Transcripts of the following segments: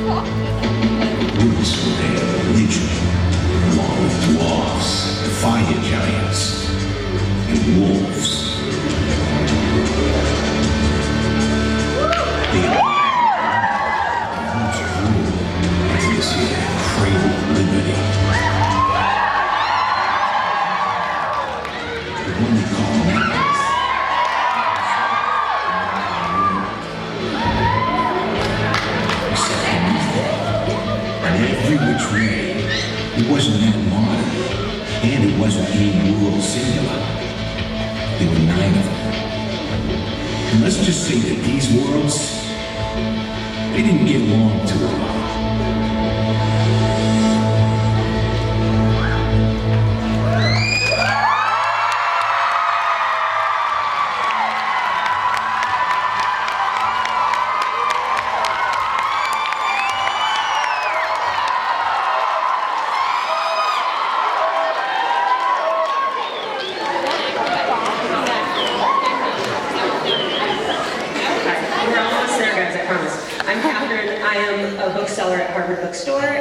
Roots were their religion, along with dwarves, fire giants, and wolves. The roots grew until you see their cradle of liberty. The one they call Magnus. And every which way, it wasn't that modern, and it wasn't a world singular. There were 9 of them. And let's just say that these worlds, they didn't get along too well.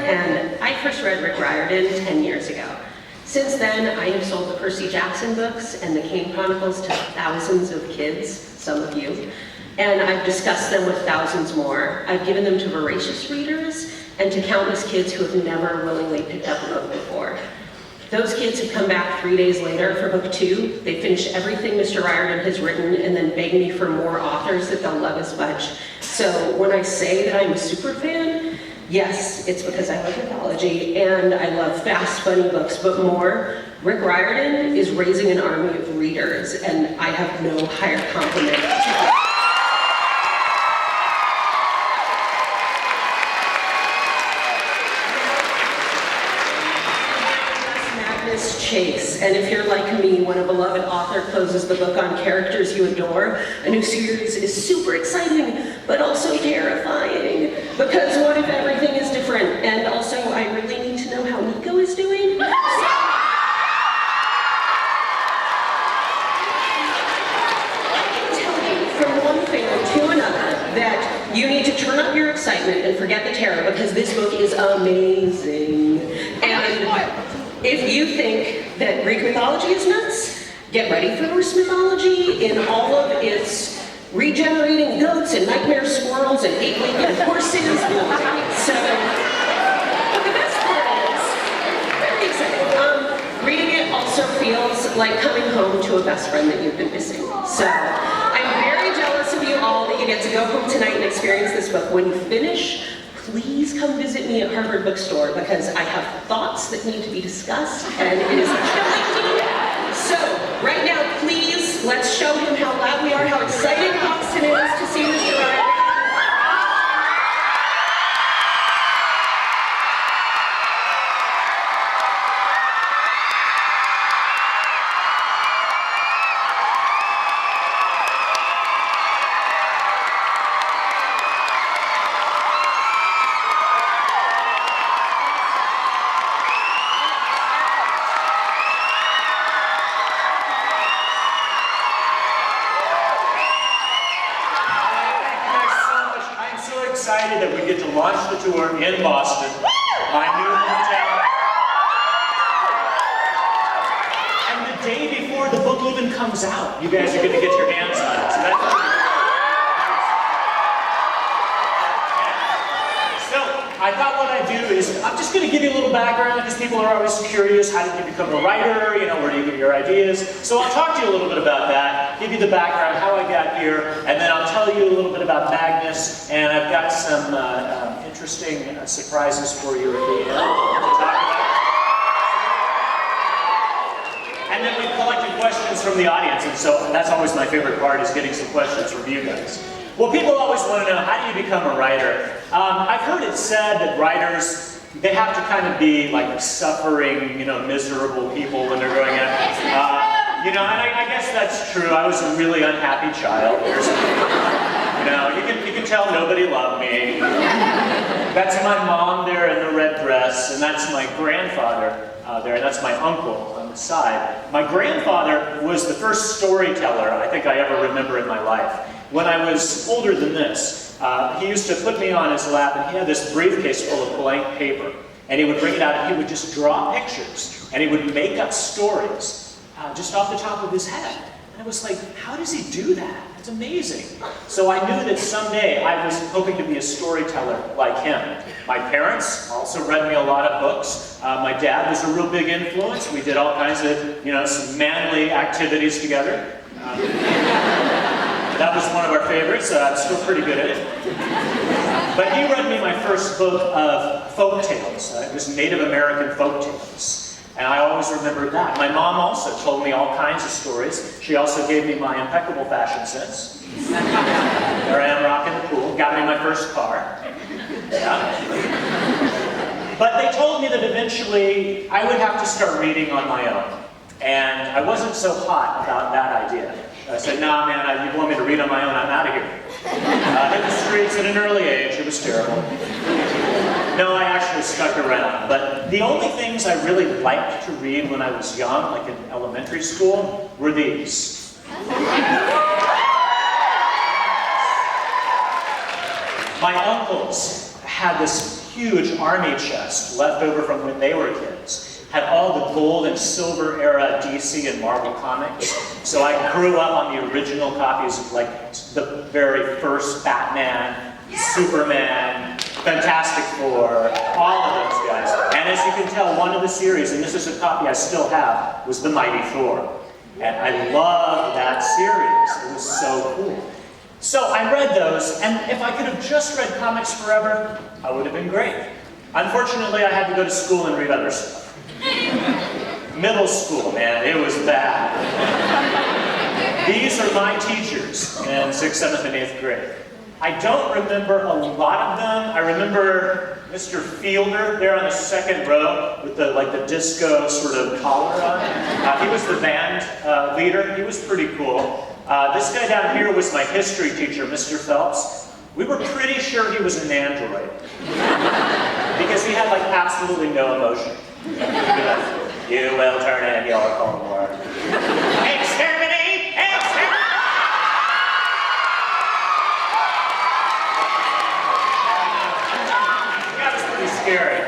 And I first read Rick Riordan 10 years ago. Since then, I have sold the Percy books and the Kane Chronicles to thousands of kids, some of you, and I've discussed them with thousands more. I've given them to voracious readers and to countless kids who have never willingly picked up a book before. Those kids have come back 3 days later for book 2. They finish everything Mr. Riordan has written and then beg me for more authors that they'll love as much. So when I say that I'm a super fan, yes, it's because I love mythology and I love fast, funny books, but more, Rick Riordan is raising an army of readers, and I have no higher compliment to give. Magnus Chase, and if you're like me, when a beloved author closes the book on characters you adore, a new series is super exciting, but also terrifying, because what if everything is different? And also, I really need to know how Nico is doing. I can tell you from one fan to another that you need to turn up your excitement and forget the terror, because this book is amazing. And if you think that Greek mythology is nuts, get ready for Norse mythology in all of its regenerating goats and nightmare squirrels and 8-legged horses. So, but the best part is, very exciting. Reading it also feels like coming home to a best friend that you've been missing. So, I'm very jealous of you all that you get to go home tonight and experience this book. When you finish, please come visit me at Harvard Bookstore, because I have thoughts that need to be discussed, and it is killing me. So, right now, please, let's show him how loud we are, how excited Austin is to see Mr. Riordan. Excited that we get to launch the tour in Boston, my new hometown. And the day before the book even comes out, you guys are going to get your hands on it. So that's so I thought what I'd do is I'm just going to give you a little background, because people are always curious, how did you become a writer? You know, where do you get your ideas? So I'll talk to you a little bit about that, give you the background, how I got here, and then I'll tell you a little bit about Magnus, and I've got some interesting surprises for you at the end to talk about. And then we've collected questions from the audience, and so that's always my favorite part, is getting some questions from you guys. Well, people always want to know, how do you become a writer? I've heard it said that writers, they have to kind of be like suffering, you know, miserable people when they're growing up. You know, and I guess that's true. I was a really unhappy child. You know, you can tell nobody loved me. That's my mom there in the red dress, and that's my grandfather there, and that's my uncle on the side. My grandfather was the first storyteller I think I ever remember in my life. When I was older than this, He used to put me on his lap, and he had this briefcase full of blank paper. And he would bring it out, and he would just draw pictures. And he would make up stories just off the top of his head. And I was like, how does he do that? It's amazing. So I knew that someday I was hoping to be a storyteller like him. My parents also read me a lot of books. My dad was a real big influence. We did all kinds of, some manly activities together. That was one of our favorites. I'm still pretty good at it. But he read me my first book of folk tales. It was Native American folk tales. And I always remembered that. My mom also told me all kinds of stories. She also gave me my impeccable fashion sense. There I am rocking the pool. Got me my first car. Yeah. But they told me that eventually I would have to start reading on my own. And I wasn't so hot about that idea. I said, nah, man, you want me to read on my own? I'm out of here. Hit the streets at an early age. It was terrible. No, I actually stuck around. But the only things I really liked to read when I was young, like in elementary school, were these. My uncles had this huge army chest left over from when they were kids. Had all the gold and silver era DC and Marvel comics. So I grew up on the original copies of like the very first Batman, Superman, Fantastic Four, all of those guys. And as you can tell, one of the series, and this is a copy I still have, was The Mighty Thor. And I loved that series. It was so cool. So I read those, and if I could have just read comics forever, I would have been great. Unfortunately, I had to go to school and read other stuff. Middle school, man, it was bad. These are my teachers in 6th, 7th, and 8th grade. I don't remember a lot of them. I remember Mr. Fielder there on the second row with the disco sort of collar on. He was the band leader. He was pretty cool. This guy down here was my history teacher, Mr. Phelps. We were pretty sure he was an android because he had absolutely no emotion. You will turn in your homework. Exterminate! Exterminate! That was pretty scary.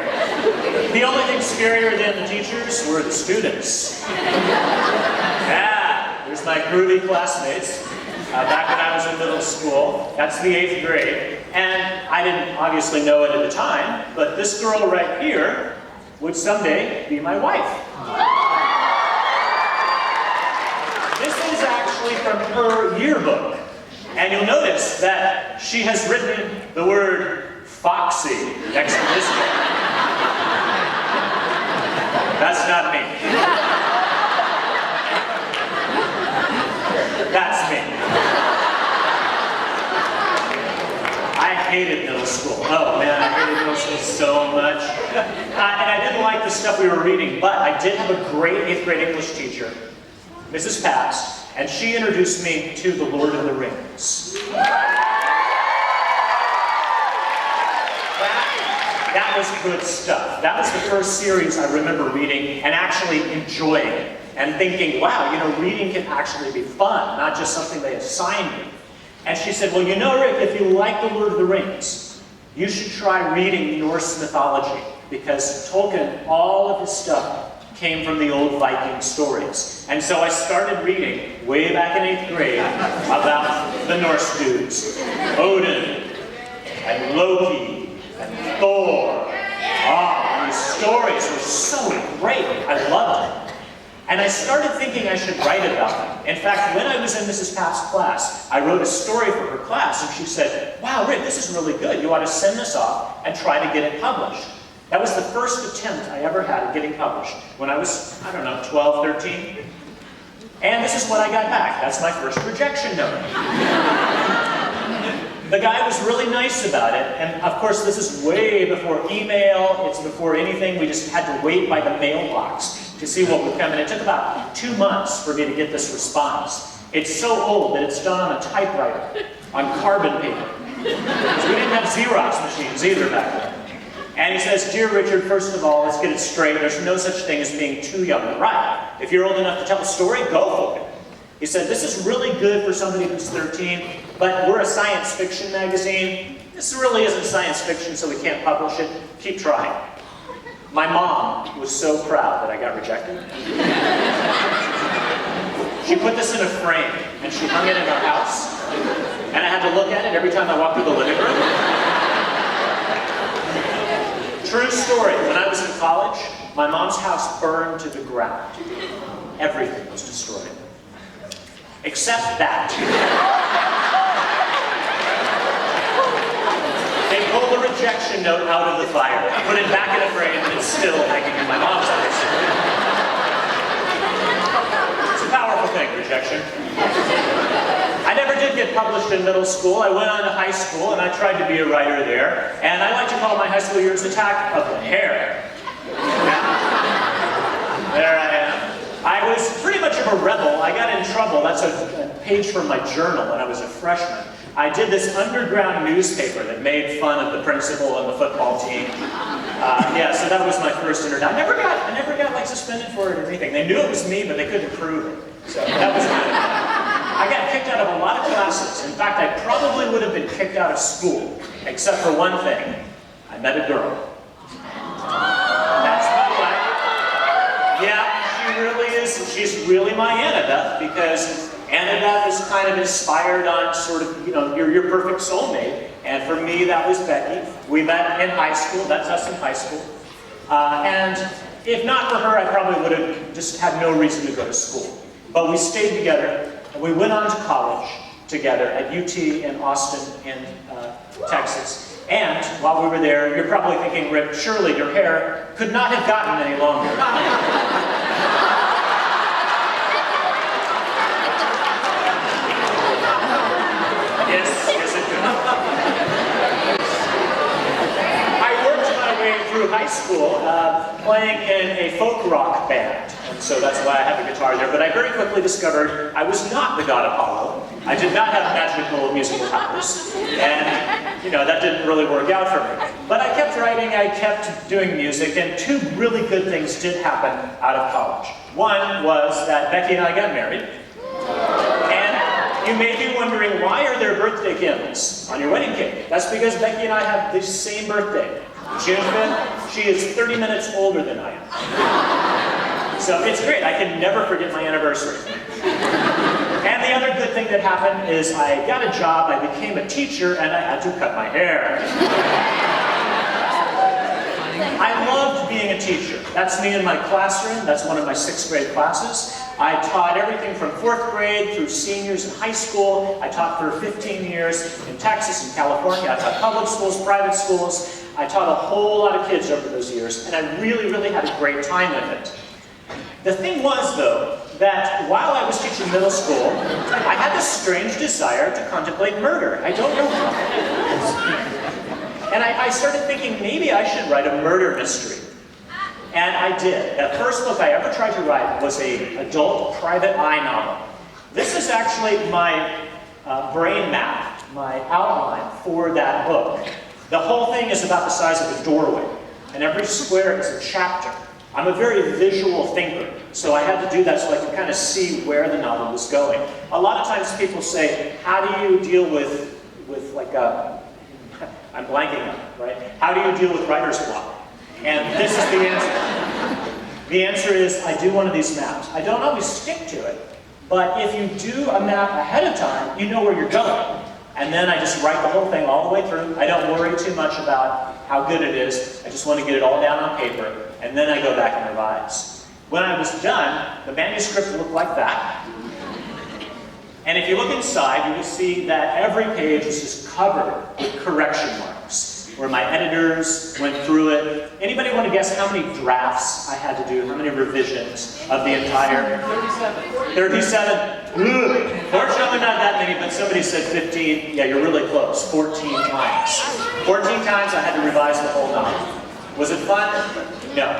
The only thing scarier than the teachers were the students. Yeah, there's my groovy classmates. Back when I was in middle school. That's the 8th grade. And I didn't obviously know it at the time, but this girl right here would someday be my wife. This is actually from her yearbook. And you'll notice that she has written the word Foxy next to this name. That's not me. That's me. I hated middle school. Oh man, I hated middle school so much. And I didn't like the stuff we were reading, but I did have a great 8th grade English teacher, Mrs. Past, and she introduced me to The Lord of the Rings. That was good stuff. That was the first series I remember reading and actually enjoying and thinking, wow, reading can actually be fun, not just something they assign me. And she said, well, Rick, if you like The Lord of the Rings, you should try reading Norse mythology, because Tolkien, all of his stuff came from the old Viking stories. And so I started reading, way back in 8th grade, about the Norse dudes. Odin, and Loki, and Thor. Oh, these stories were so great. I loved it. And I started thinking I should write about them. In fact, when I was in Mrs. Papp's class, I wrote a story for her class, and she said, wow, Rick, this is really good. You ought to send this off and try to get it published. That was the first attempt I ever had at getting published when I was, 12, 13. And this is what I got back. That's my first rejection note. The guy was really nice about it, and of course this is way before email, it's before anything. We just had to wait by the mailbox to see what would come, and it took about 2 months for me to get this response. It's so old that it's done on a typewriter, on carbon paper. So we didn't have Xerox machines either back then. And he says, dear Richard, first of all, let's get it straight. There's no such thing as being too young to write. If you're old enough to tell a story, go for it. He said, this is really good for somebody who's 13, but we're a science fiction magazine. This really isn't science fiction, so we can't publish it. Keep trying. My mom was so proud that I got rejected. She put this in a frame, and she hung it in our house, and I had to look at it every time I walked through the living room. True story, when I was in college, my mom's house burned to the ground. Everything was destroyed. Except that. They pulled the rejection note out of the fire, put it back in a frame, and it's still hanging in my mom's house. It's a powerful thing, rejection. I never did get published in middle school. I went on to high school, and I tried to be a writer there. And I like to call my high school years Attack of the Hair. There I am. I was pretty much of a rebel. I got in trouble. That's a page from my journal when I was a freshman. I did this underground newspaper that made fun of the principal and the football team. Yeah, so that was my first introduction. I never got like suspended for it or anything. They knew it was me, but they couldn't prove it. So that was good. I got kicked out of a lot of classes. In fact, I probably would have been kicked out of school, except for one thing. I met a girl. That's my wife. Yeah, she really is. She's really my Annabeth, because Annabeth is kind of inspired on sort of, you know, your perfect soulmate. And for me, that was Becky. We met in high school. That's us in high school. And if not for her, I probably would have just had no reason to go to school. But we stayed together, and we went on to college together at UT in Austin in Texas. And while we were there, you're probably thinking, Rick, surely your hair could not have gotten any longer. Yes, it could. I worked my way through high school playing in a folk rock band. And so that's why I have a guitar there. But I very quickly discovered I was not the god Apollo. I did not have magical musical powers. And, you know, that didn't really work out for me. But I kept writing, I kept doing music, and two really good things did happen out of college. One was that Becky and I got married. And you may be wondering, why are there birthday hymns on your wedding cake? That's because Becky and I have the same birthday. June 5th, she is 30 minutes older than I am. So it's great, I can never forget my anniversary. And the other good thing that happened is I got a job, I became a teacher, and I had to cut my hair. I loved being a teacher. That's me in my classroom, that's one of my 6th grade classes. I taught everything from 4th grade through seniors in high school. I taught for 15 years in Texas and California. I taught public schools, private schools. I taught a whole lot of kids over those years, and I really, really had a great time with it. The thing was, though, that while I was teaching middle school, I had this strange desire to contemplate murder. I don't know how. And I started thinking, maybe I should write a murder mystery. And I did. The first book I ever tried to write was an adult private eye novel. This is actually my brain map, my outline for that book. The whole thing is about the size of a doorway, and every square is a chapter. I'm a very visual thinker, so I had to do that so I could kind of see where the novel was going. A lot of times people say, how do you deal with like a, I'm blanking on it, right? How do you deal with writer's block? And this is the answer. The answer is, I do one of these maps. I don't always stick to it, but if you do a map ahead of time, you know where you're going. And then I just write the whole thing all the way through. I don't worry too much about how good it is. I just want to get it all down on paper, and then I go back and revise. When I was done, the manuscript looked like that. And if you look inside, you will see that every page is just covered with correction marks, where my editors went through it. Anybody want to guess how many drafts I had to do, how many revisions of the entire? 37. 37? Ooh. Fortunately not that many, but somebody said 15. Yeah, you're really close. 14 times. 14 times I had to revise the whole novel. Was it fun? No.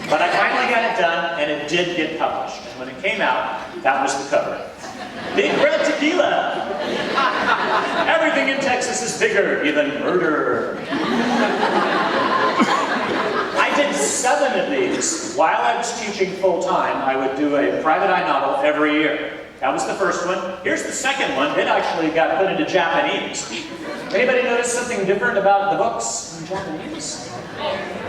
But I finally got it done, and it did get published. And when it came out, that was the cover. Big red tequila! Everything in Texas is bigger, even murder. I did 7 of these. While I was teaching full-time, I would do a private eye novel every year. That was the first one. Here's the second one. It actually got put into Japanese. Anybody notice something different about the books in Japanese?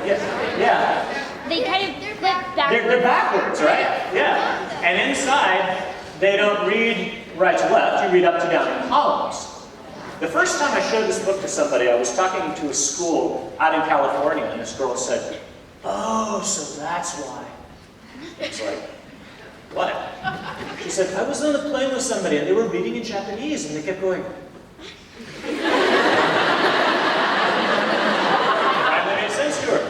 Yeah. They kind of flip backwards. They're backwards, right? Yeah. And inside, they don't read right to left. You read up to down in columns. The first time I showed this book to somebody, I was talking to a school out in California, and this girl said, "Oh, so that's why." I was like, "What?" She said, "I was on the plane with somebody, and they were reading in Japanese, and they kept going." Finally made sense to her.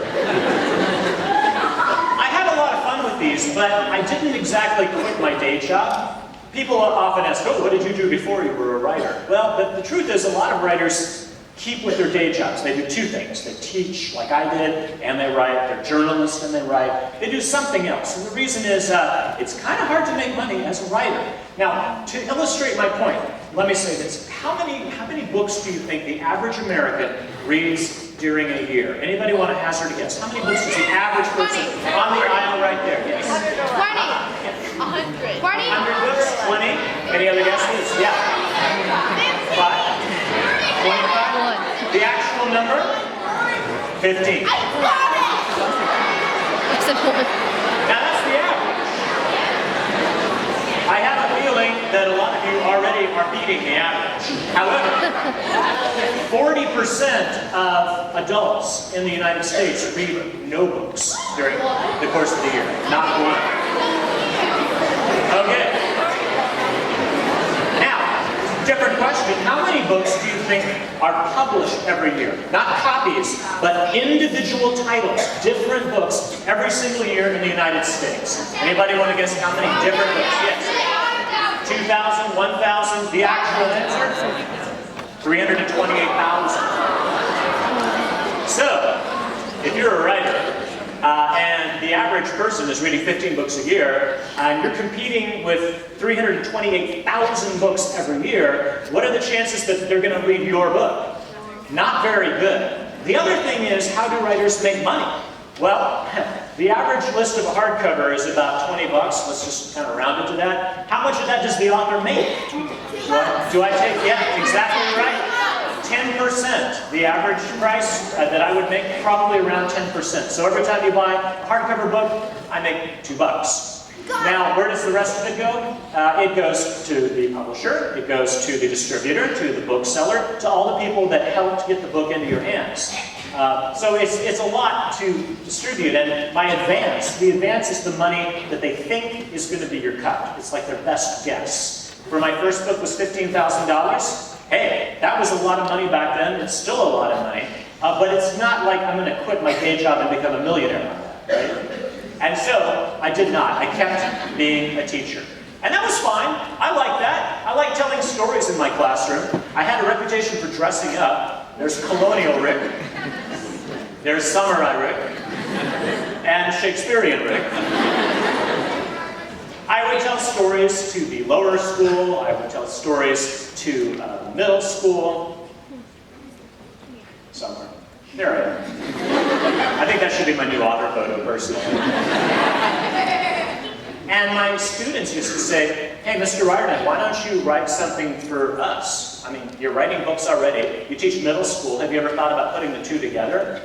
I had a lot of fun with these, but I didn't exactly quit my day job. People often ask, "Oh, what did you do before you were a writer?" Well, the truth is a lot of writers keep with their day jobs. They do two things. They teach, like I did, and they write. They're journalists, and they write. They do something else. And the reason is it's kind of hard to make money as a writer. Now, to illustrate my point, let me say this. How many books do you think the average American reads during a year? Anybody want to hazard a guess? How many books does the average person on the aisle right there? Yes. 20. 100. 20. 100 books? 20? Any other guesses? Yeah. 5? 25? The actual number? 15. I got it! Except one. Now that's the average. I have a feeling that a lot of you already are beating the average. However, 40% of adults in the United States read no books during the course of the year. Not one. Okay. Now, different question. How many books do you think are published every year? Not copies, but individual titles, different books every single year in the United States. Anybody want to guess how many different books? Yes. 2,000, 1,000, the actual answer? 328,000. So, if you're a writer, and the average person is reading 15 books a year, and you're competing with 328,000 books every year, what are the chances that they're going to read your book? Not very good. The other thing is, how do writers make money? Well, the average list of a hardcover is about 20 bucks. Let's just kind of round it to that. How much of that does the author make? What do I take? Yeah, exactly right. 10%. The average price that I would make, probably around 10%. So every time you buy a hardcover book, I make $2. Now, where does the rest of it go? It goes to the publisher, it goes to the distributor, to the bookseller, to all the people that helped get the book into your hands. So it's a lot to distribute, and my advance, the advance is the money that they think is going to be your cut. It's like their best guess. For my first book was $15,000. Hey, that was a lot of money back then. It's still a lot of money. But it's not like I'm going to quit my day job and become a millionaire on that, right? And so I did not. I kept being a teacher. And that was fine. I like that. I like telling stories in my classroom. I had a reputation for dressing up. There's Colonial Rick. There's Samurai Rick. And Shakespearean Rick. I would tell stories to the lower school. I would tell stories to middle school. Somewhere. There I am. I think that should be my new author photo, personally. And my students used to say, "Hey, Mr. Riordan, why don't you write something for us? I mean, you're writing books already. You teach middle school. Have you ever thought about putting the two together?"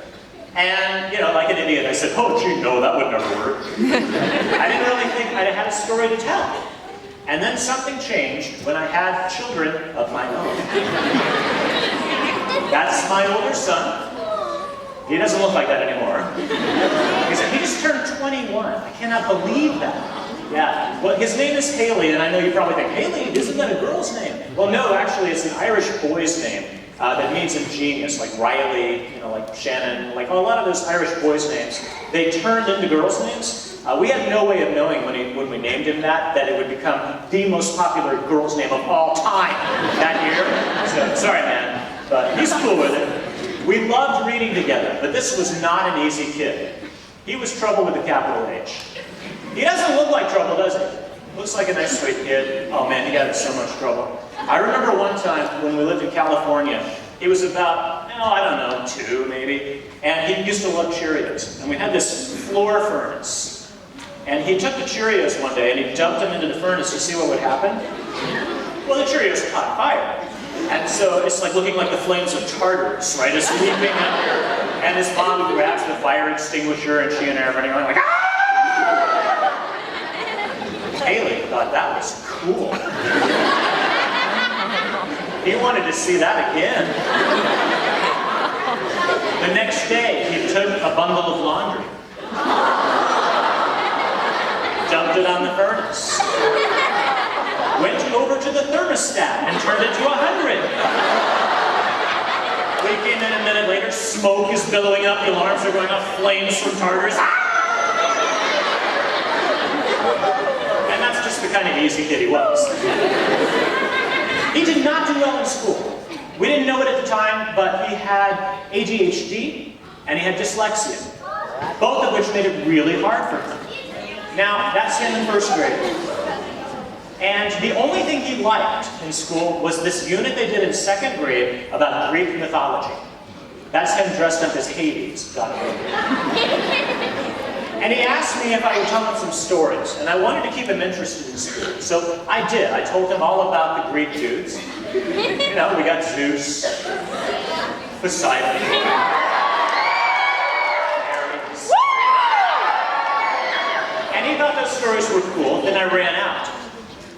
And, you know, like an idiot, I said, "Oh, gee, no, that would never work." I didn't really think I had a story to tell. And then something changed when I had children of my own. That's my older son. He doesn't look like that anymore. He just turned 21. I cannot believe that. Yeah. Well, his name is Haley, and I know you probably think, "Haley, isn't that a girl's name?" Well, no, actually, it's an Irish boy's name. That means ingenious, like Riley, you know, like Shannon, like a lot of those Irish boys' names. They turned into girls' names. We had no way of knowing when we named him that it would become the most popular girl's name of all time that year. So, sorry, man, but he's cool with it. We loved reading together, but this was not an easy kid. He was trouble with a capital H. He doesn't look like trouble, does he? Looks like a nice, sweet kid. Oh man, he got in so much trouble. I remember one time when we lived in California, he was about, I don't know, 2 maybe, and he used to love Cheerios. And we had this floor furnace. And he took the Cheerios one day and he dumped them into the furnace to see what would happen. Well, the Cheerios caught fire. And so it's like looking like the flames of Tartarus, right? It's leaping up. And his mom grabs the fire extinguisher and she and I are running around like, ah! Haley thought that was cool. He wanted to see that again. The next day, he took a bundle of laundry, dumped it on the furnace, went over to the thermostat and turned it to 100. We came in a minute later, smoke is billowing up, the alarms are going off, flames from Tartarus. And that's just the kind of easy kid he was. He did not do well in school. We didn't know it at the time, but he had ADHD and he had dyslexia, both of which made it really hard for him. Now, that's him in first grade. And the only thing he liked in school was this unit they did in second grade about Greek mythology. That's him dressed up as Hades, got it. And he asked me if I would tell him some stories, and I wanted to keep him interested in school. So I did. I told him all about the Greek dudes. You know, we got Zeus, Poseidon, Ares. And he thought those stories were cool, then I ran out.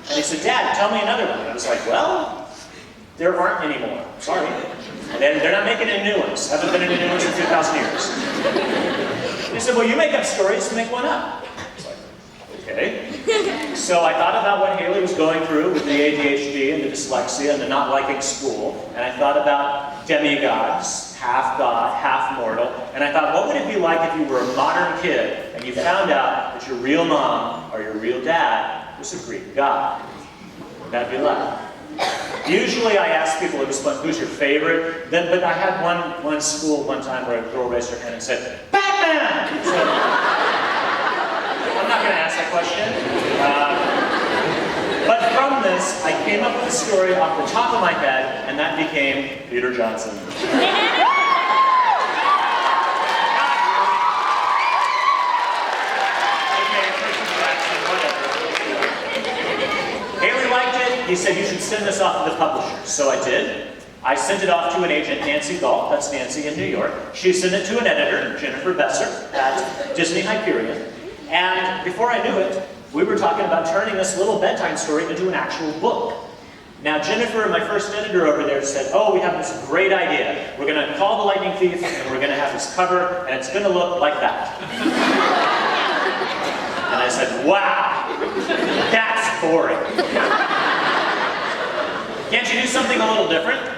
And he said, Dad, tell me another one. And I was like, well, there aren't any more. Sorry. They're not making any new ones. Haven't been any new ones in 2,000 years. He said, well, you make up stories, make one up. I was like, okay. So I thought about what Haley was going through with the ADHD and the dyslexia and the not liking school. And I thought about demigods, half God, half mortal. And I thought, what would it be like if you were a modern kid and you found out that your real mom or your real dad was a Greek god? What would that be like? Usually I ask people at this point, who's your favorite? But I had one school one time where a girl raised her hand and said, Batman! So, I'm not going to ask that question. But from this, I came up with a story off the top of my head, and that became Peter Johnson. Haley liked it. He said, you should send this off to the publisher. So I did. I sent it off to an agent, Nancy Galt, that's Nancy in New York. She sent it to an editor, Jennifer Besser, at Disney Hyperion. And before I knew it, we were talking about turning this little bedtime story into an actual book. Now, Jennifer, my first editor over there, said, oh, we have this great idea. We're going to call The Lightning Thief, and we're going to have this cover, and it's going to look like that. And I said, wow, that's boring. Can't you do something a little different?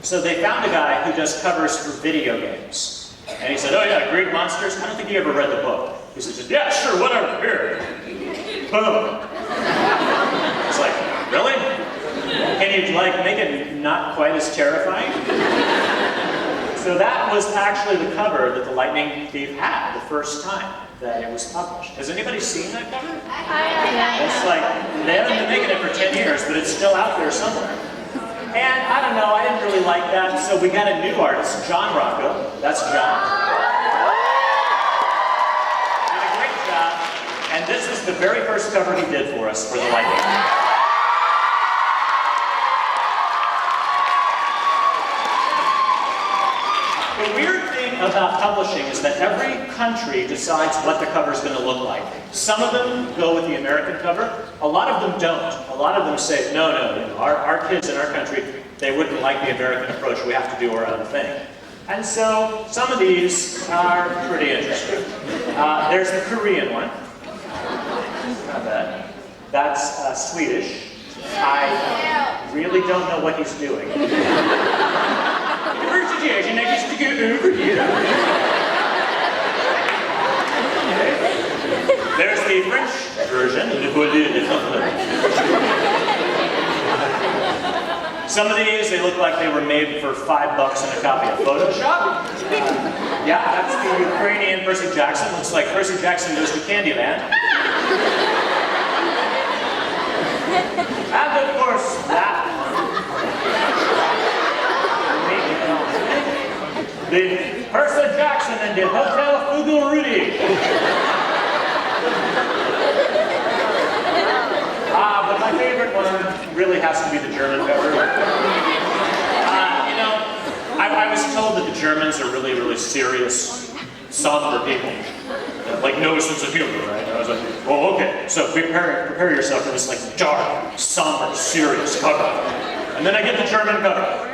So they found a guy who does covers for video games. And he said, oh yeah, Greek monsters? I don't think he ever read the book. He said, yeah, sure, whatever, here. Boom. It's like, really? Can you make it not quite as terrifying? So that was actually the cover that The Lightning Thief had the first time that it was published. Has anybody seen that cover? It's like, they haven't been making it for 10 years, but it's still out there somewhere. And I don't know, I didn't really like that, so we got a new artist, John Rocco. That's John. Did a great job. And this is the very first cover he did for us for The Lightning. The weird thing about publishing is that every country decides what the cover is going to look like. Some of them go with the American cover. A lot of them don't. A lot of them say, no, our kids in our country, they wouldn't like the American approach. We have to do our own thing. And so some of these are pretty interesting. There's the Korean one. Not bad. That's Swedish. I really don't know what he's doing. There's the French version. Some of these, they look like they were made for $5 in a copy of Photoshop. Yeah, that's the Ukrainian Percy Jackson. Looks like Percy Jackson goes to Candyland. And of course, that one. The Percy Jackson and the Hotel Fugu Rudy. my favorite one really has to be the German cover. You know, I was told that the Germans are really, really serious, somber people. Like no sense of humor, right? I was like, well, okay, so prepare yourself for this like dark, somber, serious cover. And then I get the German cover.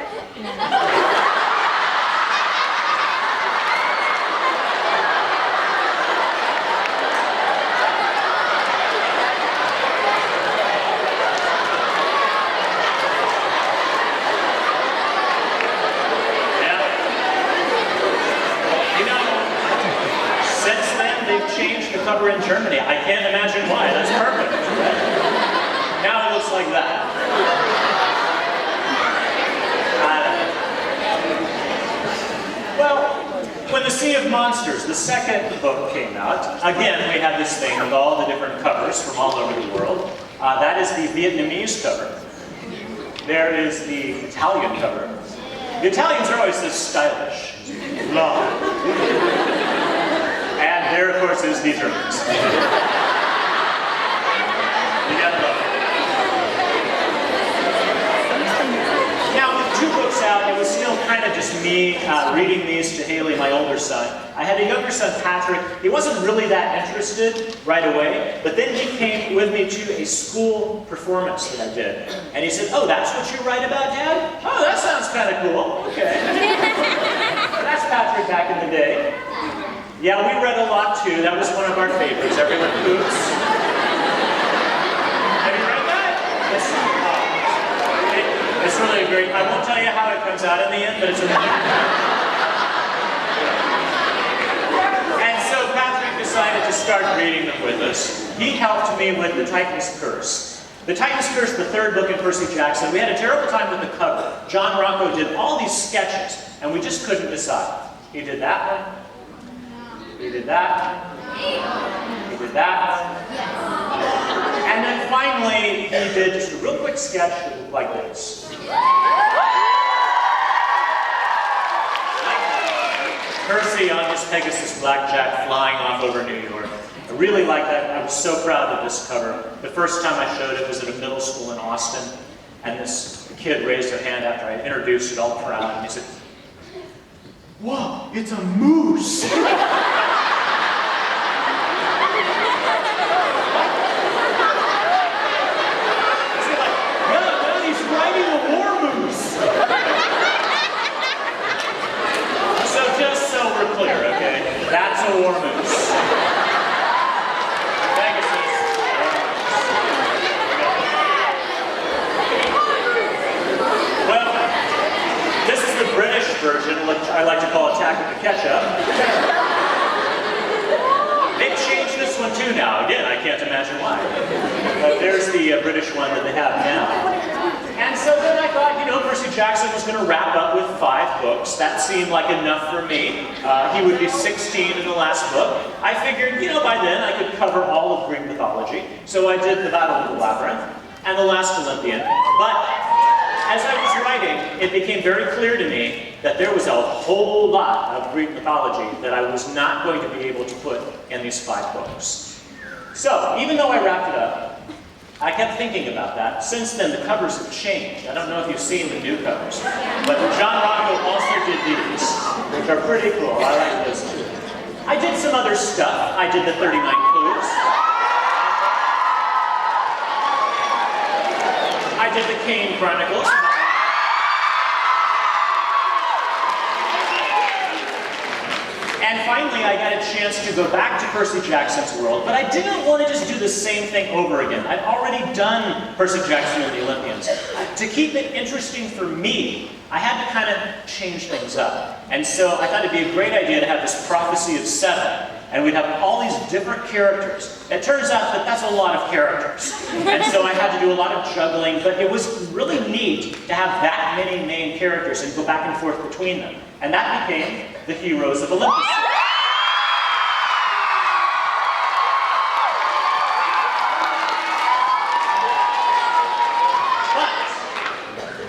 Cover in Germany. I can't imagine why. That's perfect. Now it looks like that. Well, when The Sea of Monsters, the second book, came out, again we had this thing with all the different covers from all over the world. That is the Vietnamese cover. There is the Italian cover. The Italians are always so stylish. Long. And there, of course, is the Germans. You gotta love it. Now, with 2 books out, it was still kind of just me reading these to Haley, my older son. I had a younger son, Patrick. He wasn't really that interested right away, but then he came with me to a school performance that I did. And he said, oh, that's what you write about, Dad? Oh, that sounds kind of cool. Okay. That's Patrick back in the day. Yeah, we read a lot too. That was one of our favorites. Everyone Poops. Have you read that? It's really great. I won't tell you how it comes out in the end, but it's amazing. And so Patrick decided to start reading them with us. He helped me with The Titan's Curse. The Titan's Curse, the 3rd book in Percy Jackson. We had a terrible time with the cover. John Rocco did all these sketches, and we just couldn't decide. He did that one. He did that. He did that. And then finally, he did just a real quick sketch that looked like this. Percy on his Pegasus blackjack flying off over New York. I really like that. I was so proud of this cover. The first time I showed it was at a middle school in Austin. And this kid raised her hand after I introduced it, all proud. And he said, whoa, it's a moose! That's a war moose. Pegasus. Well, this is the British version, which I like to call Attack of the Ketchup. They've changed this one too now. Again, I can't imagine why. But there's the British one that they have now. And so then I thought, you know, Percy Jackson was going to wrap up with 5 books. That seemed like enough for me. He would be 16 in the last book. I figured, you know, by then I could cover all of Greek mythology. So I did The Battle of the Labyrinth and The Last Olympian. But as I was writing, it became very clear to me that there was a whole lot of Greek mythology that I was not going to be able to put in these 5 books. So, even though I wrapped it up, I kept thinking about that. Since then, the covers have changed. I don't know if you've seen the new covers, but John Rocco also did these, which are pretty cool. I like those too. I did some other stuff. I did the 39 Clues. I did the Kane Chronicles. And finally, I got a chance to go back to Percy Jackson's world, but I didn't want to just do the same thing over again. I've already done Percy Jackson and the Olympians. To keep it interesting for me, I had to kind of change things up. And so I thought it'd be a great idea to have this prophecy of 7, and we'd have all these different characters. It turns out that that's a lot of characters. And so I had to do a lot of juggling, but it was really neat to have that many main characters and go back and forth between them. And that became the Heroes of Olympus.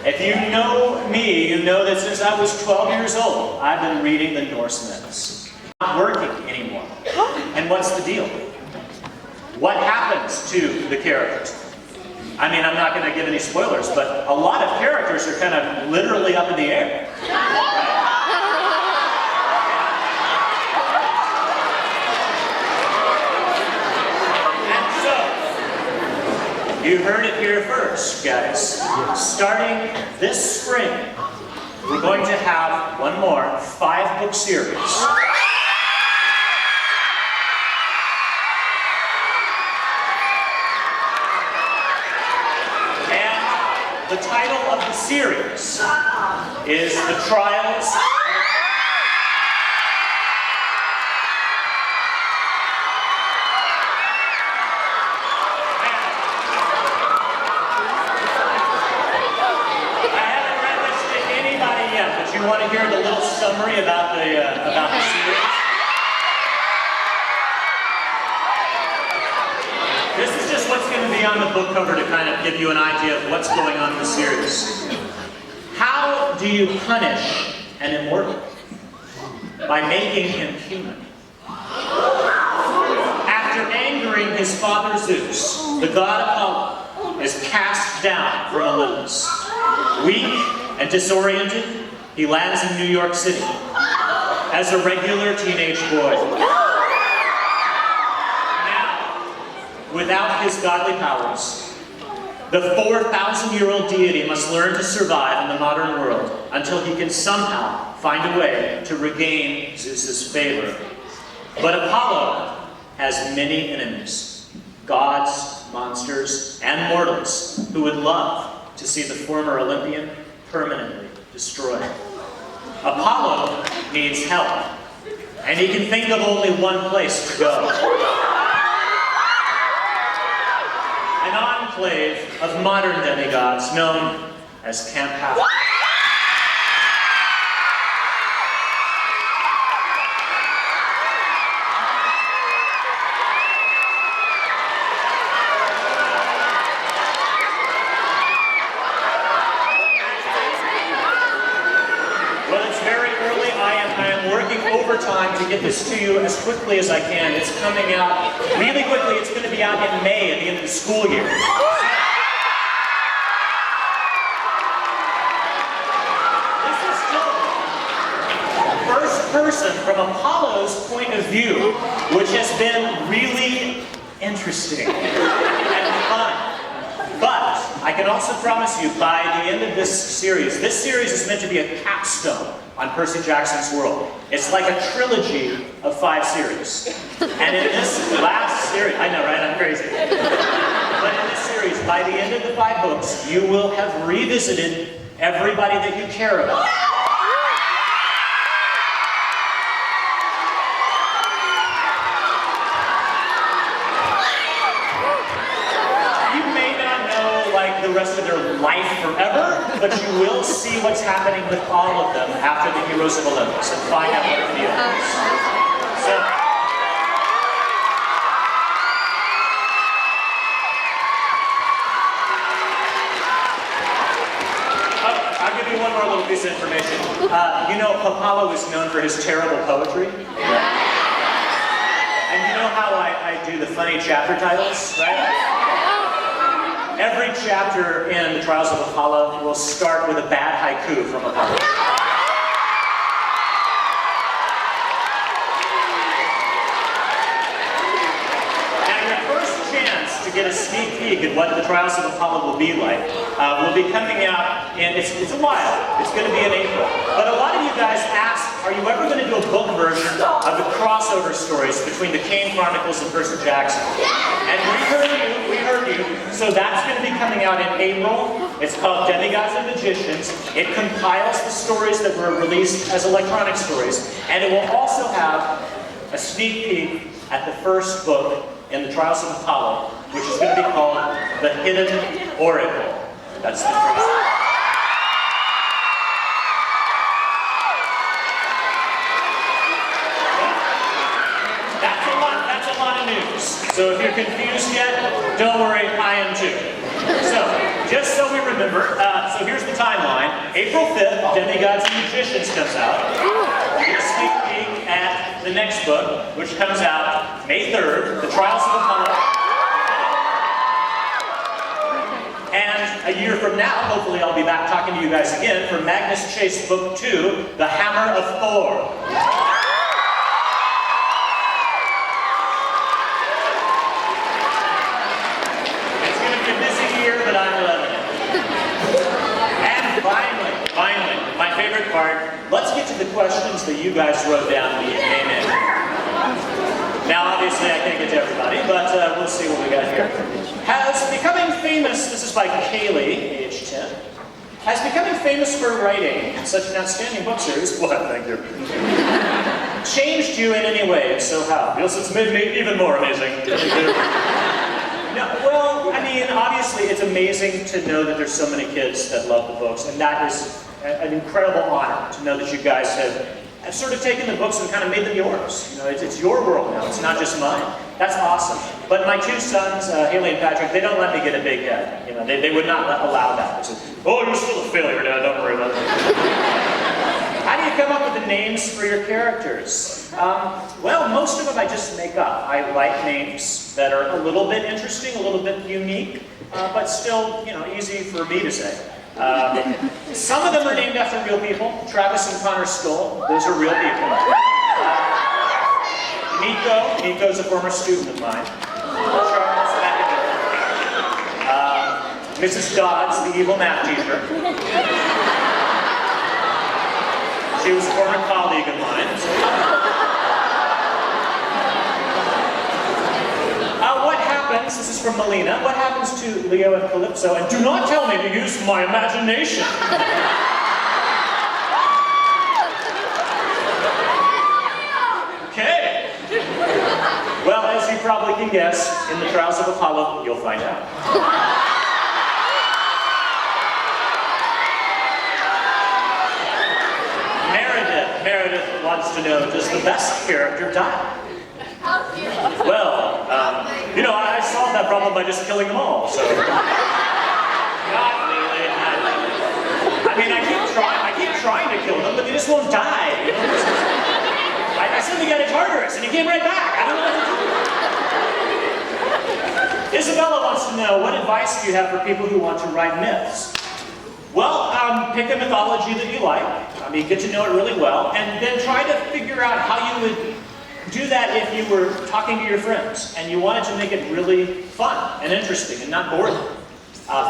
If you know me, you know that since I was 12 years old, I've been reading the Norse myths. Not working anymore. And what's the deal? What happens to the characters? I mean, I'm not going to give any spoilers, but a lot of characters are kind of literally up in the air. You heard it here first, guys. Starting this spring, we're going to have one more 5-book series. And the title of the series is The Trials. You want to hear the little summary about the series? This is just what's going to be on the book cover to kind of give you an idea of what's going on in the series. How do you punish an immortal? By making him human. After angering his father Zeus, the god Apollo is cast down from Olympus. Weak and disoriented, he lands in New York City as a regular teenage boy. Now, without his godly powers, the 4,000-year-old deity must learn to survive in the modern world until he can somehow find a way to regain Zeus's favor. But Apollo has many enemies, gods, monsters, and mortals who would love to see the former Olympian permanently destroyed. Apollo needs help, and he can think of only one place to go. An enclave of modern demigods known as Camp Half. Overtime to get this to you as quickly as I can. It's coming out really quickly. It's going to be out in May at the end of the school year. This is still first person from Apollo's point of view, which has been really interesting and fun. But I can also promise you, by the end of this series is meant to be a capstone on Percy Jackson's world. It's like a trilogy of 5 series. And in this last series, I know, right? I'm crazy. But in this series, by the end of the 5 books, you will have revisited everybody that you care about. The rest of their life forever, but you will see what's happening with all of them after the Heroes of Olympus and find out what the deal is. So, I'll give you one more little piece of information. You know, Apollo is known for his terrible poetry. And you know how I do the funny chapter titles, right? Every chapter in the Trials of Apollo will start with a bad haiku from Apollo. And your first chance to get a sneak peek at what the Trials of Apollo will be like will be coming out in, it's a while, it's going to be in April. But a lot of you guys asked, are you ever going to do a book version of the crossover stories between the Kane Chronicles and Percy Jackson? And we heard you, so that's going to be coming out in April. It's called Demigods and Magicians. It compiles the stories that were released as electronic stories, and it will also have a sneak peek at the first book in the Trials of Apollo, which is going to be called The Hidden Oracle. That's the first. So if you're confused yet, don't worry, I am too. So, just so we remember, so here's the timeline. April 5th, Demigods and Magicians comes out. We get a sneak peek at the next book, which comes out May 3rd, The Trials of Apollo. And a year from now, hopefully I'll be back talking to you guys again for Magnus Chase Book 2, The Hammer of Thor. It's going to be a busy year, but I'm loving it. And finally, my favorite part, let's get to the questions that you guys wrote down when you came in. Now, obviously, I can't get to everybody, but we'll see what we got here. Has becoming famous, this is by Kaylee, age 10. Has becoming famous for writing such an outstanding book series, well, thank you, changed you in any way, and so how? Because it's made me even more amazing. No, well, I mean, obviously, it's amazing to know that there's so many kids that love the books, and that is an incredible honor to know that you guys have sort of taken the books and kind of made them yours. You know, it's your world now, it's not just mine. That's awesome. But my two sons, Haley and Patrick, they don't let me get a big head. You know, they would not allow that. They said, oh, you're still a failure, Dad, don't worry about it. How do you come up with the names for your characters? Well, most of them I just make up. I like names that are a little bit interesting, a little bit unique, but still, you know, easy for me to say. Some of them are named after real people. Travis and Connor Stoll, those are real people. Nico's a former student of mine. Charles, Mrs. Dodds, the evil math teacher. She was a former colleague of mine. What happens, this is from Melina, what happens to Leo and Calypso? And do not tell me to use my imagination. Okay. Well, as you probably can guess, in the Trials of Apollo, you'll find out. Meredith wants to know, does the best character die? Well, you know, I solved that problem by just killing them all, so... Not really. I mean, I keep trying to kill them, but they just won't die. You know? I sent the guy to Tartarus, and he came right back. I don't know what to do. Isabella wants to know, what advice do you have for people who want to write myths? Well, pick a mythology that you like. I mean, get to know it really well, and then try to figure out how you would do that if you were talking to your friends, and you wanted to make it really fun and interesting and not bore them.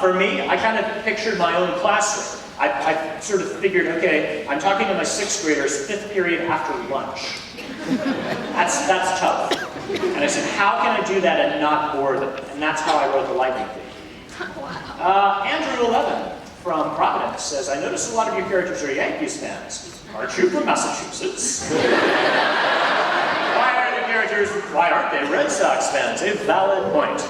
For me, I kind of pictured my own classroom. I sort of figured, okay, I'm talking to my 6th graders, 5th period after lunch. That's tough. And I said, how can I do that and not bore them? And that's how I wrote the lightning thief. Andrew 11 from Providence says, I notice a lot of your characters are Yankees fans. Aren't you from Massachusetts? Why aren't they Red Sox fans? A valid point.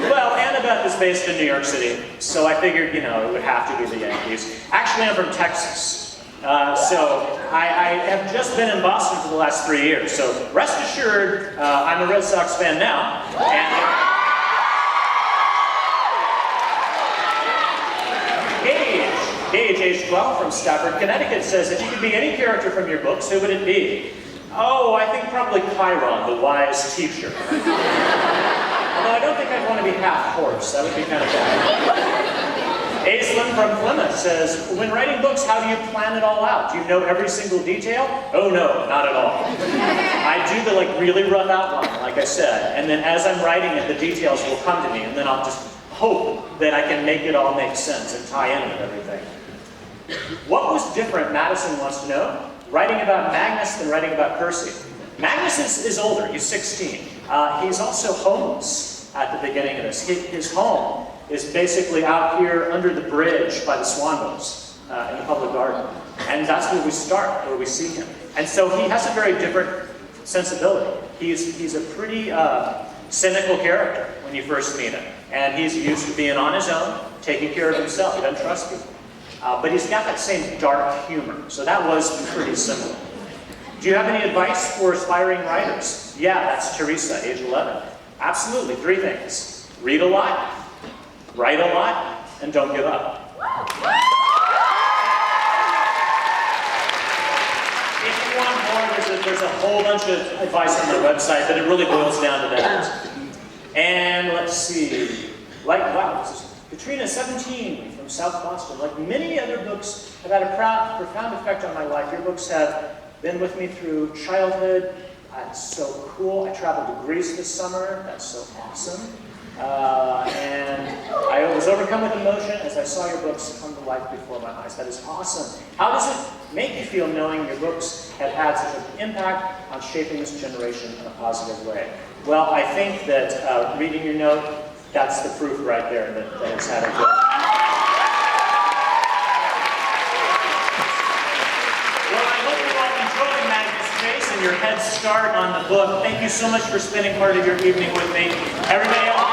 Well, Annabeth is based in New York City, so I figured, you know, it would have to be the Yankees. Actually, I'm from Texas, so I have just been in Boston for the last 3 years, so rest assured, I'm a Red Sox fan now. And Gage, age 12, from Stafford, Connecticut, says, if you could be any character from your books, who would it be? Oh, I think probably Chiron, the wise teacher. Although I don't think I'd want to be half horse. That would be kind of bad. Aislinn from Plymouth says, when writing books, how do you plan it all out? Do you know every single detail? Oh no, not at all. I do the really rough outline, like I said, and then as I'm writing it, the details will come to me, and then I'll just hope that I can make it all make sense and tie in with everything. What was different, Madison wants to know? Writing about Magnus than writing about Percy. Magnus is older, he's 16. He's also homeless at the beginning of this. His home is basically out here under the bridge by the Swanboats in the public garden. And that's where we start, where we see him. And so he has a very different sensibility. He's a pretty cynical character when you first meet him. And he's used to being on his own, taking care of himself. He doesn't trust people. But he's got that same dark humor, so that was pretty similar. Do you have any advice for aspiring writers? Yeah, that's Teresa, age 11. Absolutely, 3 things. Read a lot, write a lot, and don't give up. If you want more, there's a whole bunch of advice on the website, but it really boils down to that. And let's see. Wow, this Katrina, 17, from South Boston. Like many other books have had a profound effect on my life. Your books have been with me through childhood. It's so cool. I traveled to Greece this summer. That's so awesome. And I was overcome with emotion as I saw your books come to life before my eyes. That is awesome. How does it make you feel knowing your books have had such an impact on shaping this generation in a positive way? Well, I think that reading your note, that's the proof right there that it's had a good. Well, I hope you all enjoyed Magnus Chase and your head start on the book. Thank you so much for spending part of your evening with me. Everybody else.